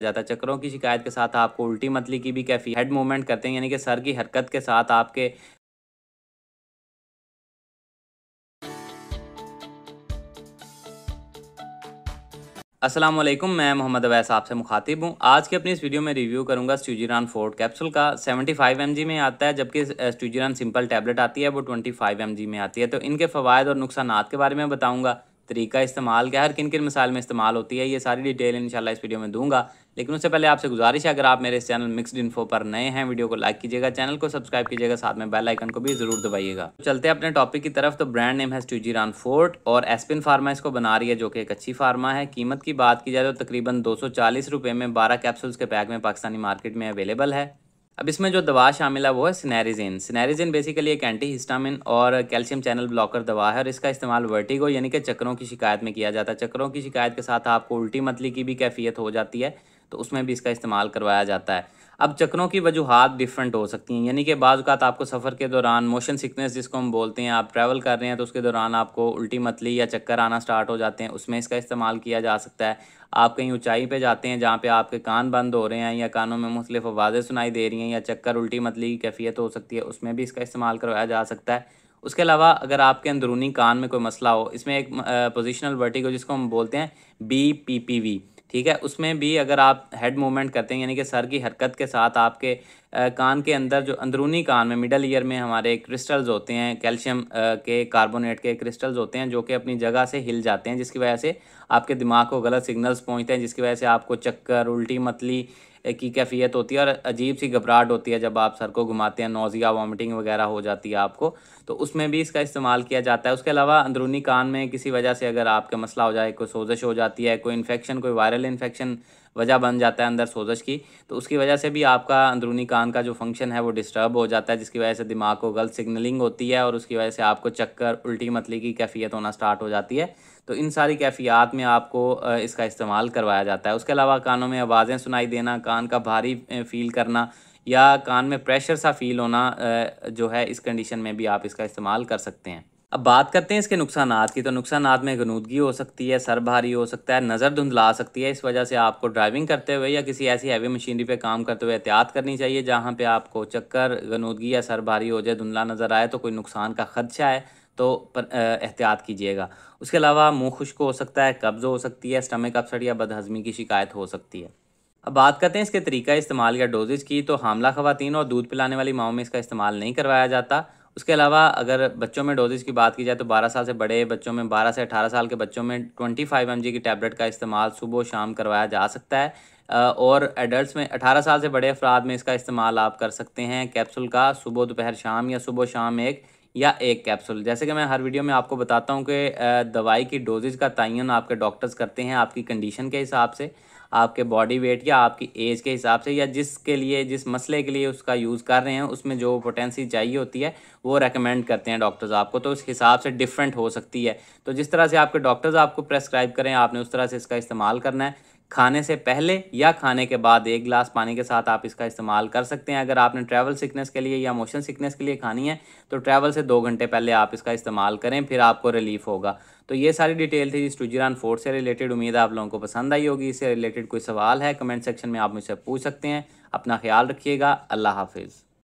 जाता है। चक्करों की शिकायत के साथ आपको उल्टी मतली की भी कैफियत, हेड मूवमेंट करते हैं यानी कि सर की हरकत के साथ आपके अस्सलाम वालेकुम, मैं मोहम्मद अवैस आपसे मुखातिब हूँ। आज की अपनी इस वीडियो में रिव्यू करूँगा स्टूजिरान फोर्ट कैप्सूल का। 75 mg में आता है, जबकि स्टूजिरान सिंपल टैबलेट आती है वो 25 mg में आती है। तो इनके फ़वाइद और नुकसानात के बारे में बताऊँगा, तरीका इस्तेमाल क्या है, हर किन किन मसाइल में इस्तेमाल होती है, ये सारी डिटेल इंशाल्लाह इस वीडियो में दूंगा। लेकिन उससे पहले आपसे गुजारिश है, अगर आप मेरे इस चैनल मिक्स्ड इन्फो पर नए हैं, वीडियो को लाइक कीजिएगा, चैनल को सब्सक्राइब कीजिएगा, साथ में बेल आइकन को भी ज़रूर दबाइएगा। चलते हैं अपने टॉपिक की तरफ। तो ब्रांड नेम है स्टूजिरान फोर्ट और एस्पिन फार्मा इसको बना रही है, जो कि एक अच्छी फार्मा है। कीमत की बात की जाए तो तकरीबन 240 रुपये में 12 कैप्सूल्स के पैक में पाकिस्तानी मार्केट में अवेलेबल है। अब इसमें जो दवा शामिल है वो है सिनेरिजिन। सिनेरिजिन बेसिकली एक एंटी हिस्टामिन और कैल्शियम चैनल ब्लॉकर दवा है और इसका इस्तेमाल वर्टिगो यानी कि चक्करों की शिकायत में किया जाता है। चक्करों की शिकायत के साथ आपको उल्टी मतली की भी कैफियत हो जाती है, तो उसमें भी इसका इस्तेमाल करवाया जाता है। अब चक्करों की वजूहात डिफरेंट हो सकती हैं, यानी कि बाज़ औक़ात आपको सफ़र के दौरान मोशन सिकनेस जिसको हम बोलते हैं, आप ट्रैवल कर रहे हैं तो उसके दौरान आपको उल्टी मतली या चक्कर आना स्टार्ट हो जाते हैं, उसमें इसका इस्तेमाल किया जा सकता है। आप कहीं ऊंचाई पे जाते हैं जहाँ पे आपके कान बंद हो रहे हैं या कानों में मुख्तलिफ आवाज़ें सुनाई दे रही हैं या चक्कर उल्टी मतली की कैफियत हो सकती है, उसमें भी इसका इस्तेमाल करवाया जा सकता है। उसके अलावा अगर आपके अंदरूनी कान में कोई मसला हो, इसमें एक पोजिशनल वर्टिगो जिसको हम बोलते हैं BPPV, ठीक है, उसमें भी अगर आप हेड मूवमेंट करते हैं यानी कि सर की हरकत के साथ आपके कान के अंदर जो अंदरूनी कान में मिडल ईयर में हमारे क्रिस्टल्स होते हैं, कैल्शियम के कार्बोनेट के क्रिस्टल्स होते हैं जो कि अपनी जगह से हिल जाते हैं, जिसकी वजह से आपके दिमाग को गलत सिग्नल्स पहुंचते हैं, जिसकी वजह से आपको चक्कर उल्टी मतली की कैफियत होती है और अजीब सी घबराहट होती है जब आप सर को घुमाते हैं, नौजिया वॉमिटिंग वगैरह हो जाती है आपको, तो उसमें भी इसका इस्तेमाल किया जाता है। उसके अलावा अंदरूनी कान में किसी वजह से अगर आपका मसला हो जाए, कोई सोजश हो जाती है, कोई इन्फेक्शन, कोई वायरल इन्फेक्शन वजह बन जाता है अंदर सोजश की, तो उसकी वजह से भी आपका अंदरूनी कान का जो फंक्शन है वो डिस्टर्ब हो जाता है, जिसकी वजह से दिमाग को गलत सिग्नलिंग होती है और उसकी वजह से आपको चक्कर उल्टी मतली की कैफियत होना स्टार्ट हो जाती है। तो इन सारी कैफियत में आपको इसका इस्तेमाल करवाया जाता है। उसके अलावा कानों में आवाज़ें सुनाई देना, कान का भारी फ़ील करना या कान में प्रेशर सा फ़ील होना, जो है इस कंडीशन में भी आप इसका इस्तेमाल कर सकते हैं। अब बात करते हैं इसके नुकसानात की। तो नुकसानात में गनूदगी हो सकती है, सर भारी हो सकता है, नज़र धुंधला सकती है। इस वजह से आपको ड्राइविंग करते हुए या किसी ऐसी हैवी मशीनरी पे काम करते हुए एहतियात करनी चाहिए, जहाँ पे आपको चक्कर, गनूदगी या सर भारी हो जाए, धुंधला नज़र आए, तो कोई नुकसान का खदशा है तो एहतियात कीजिएगा। उसके अलावा मुँह खुश्क हो सकता है, कब्ज़ हो सकती है, स्टमक अपसेट या बदहज़मी की शिकायत हो सकती है। अब बात करते हैं इसके तरीका इस्तेमाल या डोजेज़ की। तो हामला ख़वातीन और दूध पिलाने वाली माँओं में इसका इस्तेमाल नहीं करवाया जाता। उसके अलावा अगर बच्चों में डोजेज़ की बात की जाए तो 12 साल से बड़े बच्चों में, 12 से 18 साल के बच्चों में 25 mg की टैबलेट का इस्तेमाल सुबह शाम करवाया जा सकता है। और एडल्ट्स में 18 साल से बड़े अफराद में इसका इस्तेमाल आप कर सकते हैं कैप्सूल का, सुबह दोपहर शाम या सुबह शाम एक या एक कैप्सूल। जैसे कि मैं हर वीडियो में आपको बताता हूँ कि दवाई की डोजेज़ का तयन आपके डॉक्टर्स करते हैं आपकी कंडीशन के हिसाब से, आपके बॉडी वेट या आपकी एज के हिसाब से, या जिसके लिए, जिस मसले के लिए उसका यूज़ कर रहे हैं, उसमें जो पोटेंसी चाहिए होती है वो रेकमेंड करते हैं डॉक्टर्स आपको, तो उस हिसाब से डिफरेंट हो सकती है। तो जिस तरह से आपके डॉक्टर्स आपको प्रेस्क्राइब करें, आपने उस तरह से इसका इस्तेमाल करना है। खाने से पहले या खाने के बाद 1 गिलास पानी के साथ आप इसका इस्तेमाल कर सकते हैं। अगर आपने ट्रैवल सिकनेस के लिए या मोशन सिकनेस के लिए खानी है तो ट्रैवल से 2 घंटे पहले आप इसका इस्तेमाल करें, फिर आपको रिलीफ होगा। तो ये सारी डिटेल थी स्टूजिरान फोर्ट से रिलेटेड। उम्मीद है आप लोगों को पसंद आई होगी। इससे रिलेटेड कोई सवाल है कमेंट सेक्शन में आप मुझसे पूछ सकते हैं। अपना ख्याल रखिएगा। अल्लाह हाफिज़।